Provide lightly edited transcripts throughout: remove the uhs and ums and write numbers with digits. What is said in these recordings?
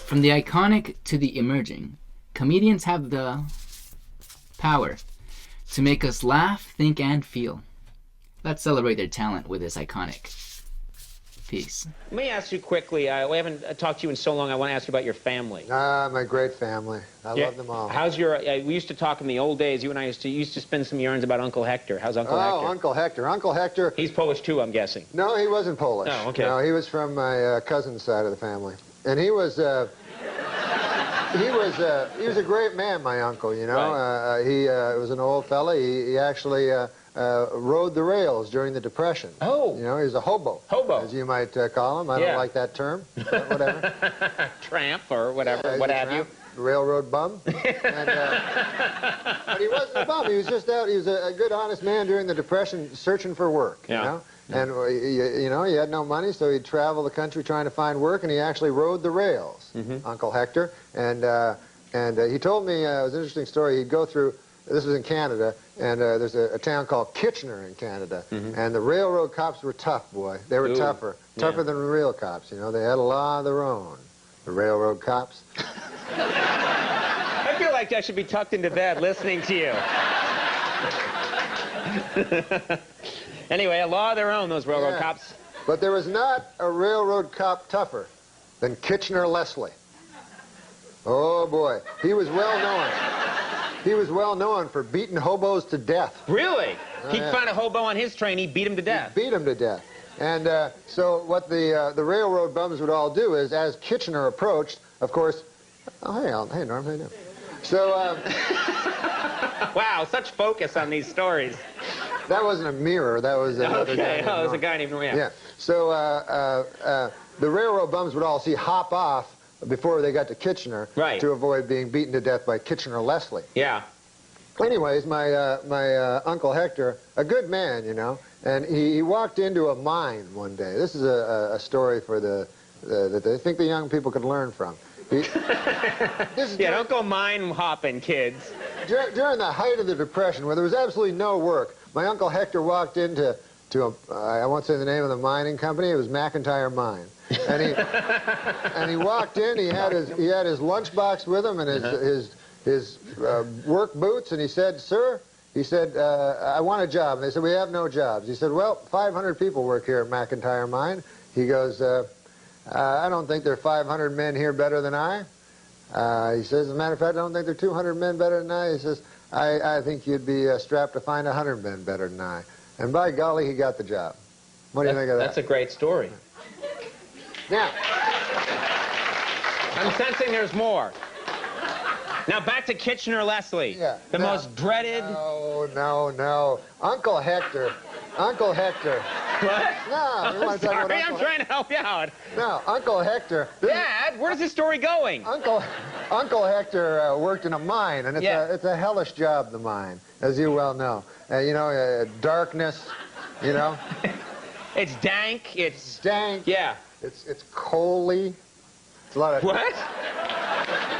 From the iconic to the emerging, comedians have the power to make us laugh, think, and feel. Let's celebrate their talent with this iconic piece. Let me ask you quickly, we haven't talked to you in so long, I want to ask you about your family. My great family. I love them all. How's your, we used to talk in the old days, you and I used to spin some yarns about Uncle Hector. How's Uncle Hector? Oh, Uncle Hector. Uncle Hector. He's Polish too, I'm guessing. No, he wasn't Polish. Oh, okay. No, he was from my cousin's side of the family. And he was a great man, my uncle, you know. Right. He was an old fella. He actually rode the rails during the Depression. Oh. You know, he was a hobo. Hobo. As you might call him. I don't like that term, but whatever. Tramp or whatever, what have you. Railroad bum. And, but he wasn't a bum. He was just out. He was a good, honest man during the Depression searching for work, you know. And, you know, he had no money, so he'd travel the country trying to find work, and he actually rode the rails, Uncle Hector. And he told me, it was an interesting story, he'd go through, this was in Canada, and there's a town called Kitchener in Canada, and the railroad cops were tough, boy. They were tougher than real cops, you know. They had a law of their own, the railroad cops. I feel like I should be tucked into bed listening to you. Anyway, a law of their own, those railroad cops. But there was not a railroad cop tougher than Kitchener Leslie. Oh, boy. He was well known. He was well known for beating hobos to death. Really? He'd find a hobo on his train, he'd beat him to death. He'd beat him to death. And so what the railroad bums would all do is, as Kitchener approached, of course... Oh, hey, Alan. Hey, Norm. How you doing? So... Wow, such focus on these stories. That wasn't a mirror. That was another guy. Oh, it was a guy named Norm. Yeah. So the railroad bums would all hop off before they got to Kitchener to avoid being beaten to death by Kitchener Leslie. Yeah. Anyways, my Uncle Hector, a good man, you know, and he walked into a mine one day. This is a story for that I think the young people could learn from. Don't go mine hopping, kids. During the height of the Depression, where there was absolutely no work, my Uncle Hector walked into I won't say the name of the mining company. It was McIntyre Mine, and he walked in. He had his lunchbox with him and his work boots, and he said, "Sir," he said, "I want a job." And they said, "We have no jobs." He said, "Well, 500 people work here at McIntyre Mine." He goes, "I don't think there are 500 men here better than I." He says, "As a matter of fact, I don't think there are 200 men better than I." He says, I think you'd be strapped to find 100 men better than I." And by golly, he got the job. What do you think of that? That's a great story. Now, I'm sensing there's more. Now back to Kitchener Leslie. Yeah. The most dreaded... No. Uncle Hector. Uncle Hector. What? No, I'm sorry, I'm trying to help you out. No, Uncle Hector. Dad, where's this story going? Uncle Hector worked in a mine, and it's a hellish job, the mine, as you well know. You know, darkness, you know. It's dank, it's... dank. Yeah. It's coaly. It's a lot of... What?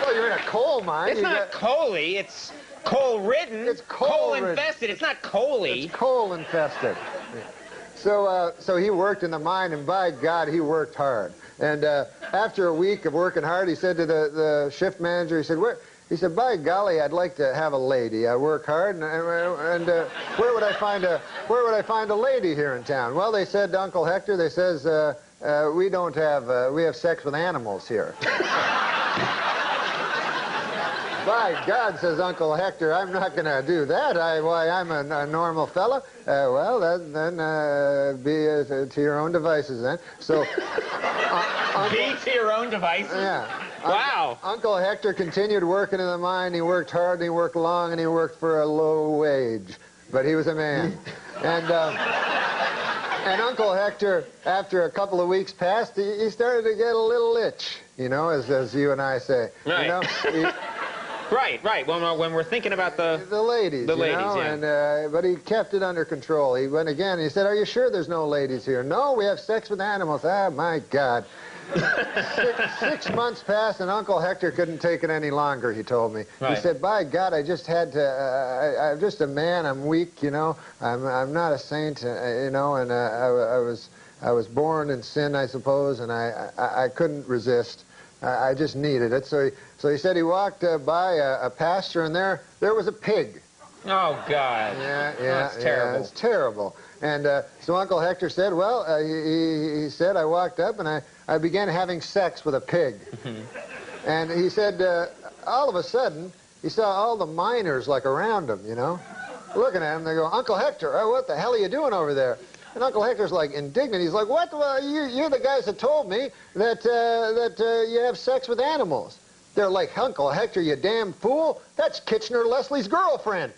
Well, you're in a coal mine. It's not coaly, it's coal-ridden. It's coal-infested. It's not coaly. It's coal-infested. So he worked in the mine, and by God, he worked hard. And after a week of working hard, he said to the shift manager, he said, he said, "By golly, I'd like to have a lady. I work hard, and where would I find a lady here in town?" Well, they said to Uncle Hector, they says, we have sex with animals here. By God, says Uncle Hector, I'm not going to do that. Why, I'm a normal fella. Well, then be to your own devices then. So, be to your own devices? Yeah. Wow. Uncle Hector continued working in the mine. He worked hard, and he worked long, and he worked for a low wage. But he was a man. And Uncle Hector, after a couple of weeks passed, he started to get a little itch, you know, as you and I say. Right. You know, Right. When we're thinking about the ladies, you know? Yeah. And, but he kept it under control. He went again. He said, "Are you sure there's no ladies here?" "No, we have sex with animals." Ah, my God. 6 months passed, and Uncle Hector couldn't take it any longer, he told me. Right. He said, "By God, I just had to, I'm just a man, I'm weak, you know. I'm not a saint, you know, and I was born in sin, I suppose, and I couldn't resist. I just needed it. So he said he walked by a pasture, and there was a pig. Oh, God. Yeah, That's terrible. Yeah, it's terrible. And so Uncle Hector said, well, he said, I walked up and I began having sex with a pig. And he said, all of a sudden, he saw all the miners like around him, you know, looking at him. They go, Uncle Hector, what the hell are you doing over there? And Uncle Hector's like indignant. He's like, what? Well, you're the guys that told me that you have sex with animals. They're like, Uncle Hector, you damn fool. That's Kitchener Leslie's girlfriend.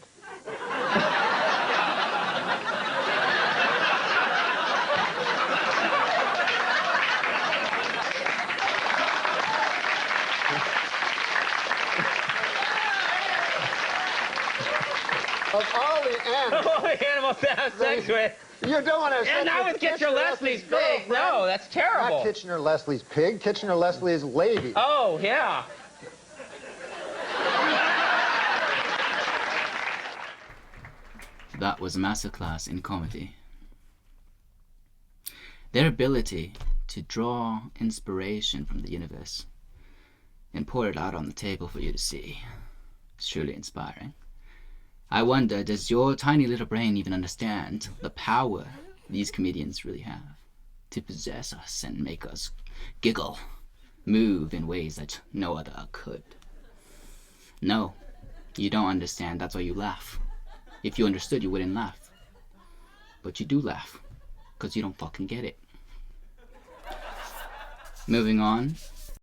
Of all the animals. All the animals to have sex with. You don't want to have sex And now with Kitchener Leslie's pig. girlfriend. No, that's terrible. Not Kitchener Leslie's pig. Kitchener Leslie's lady. Oh, yeah. That was a masterclass in comedy. Their ability to draw inspiration from the universe and pour it out on the table for you to see is truly inspiring. I wonder, does your tiny little brain even understand the power these comedians really have to possess us and make us giggle, move in ways that no other could? No, you don't understand. That's why you laugh. If you understood, you wouldn't laugh. But you do laugh, because you don't fucking get it. Moving on,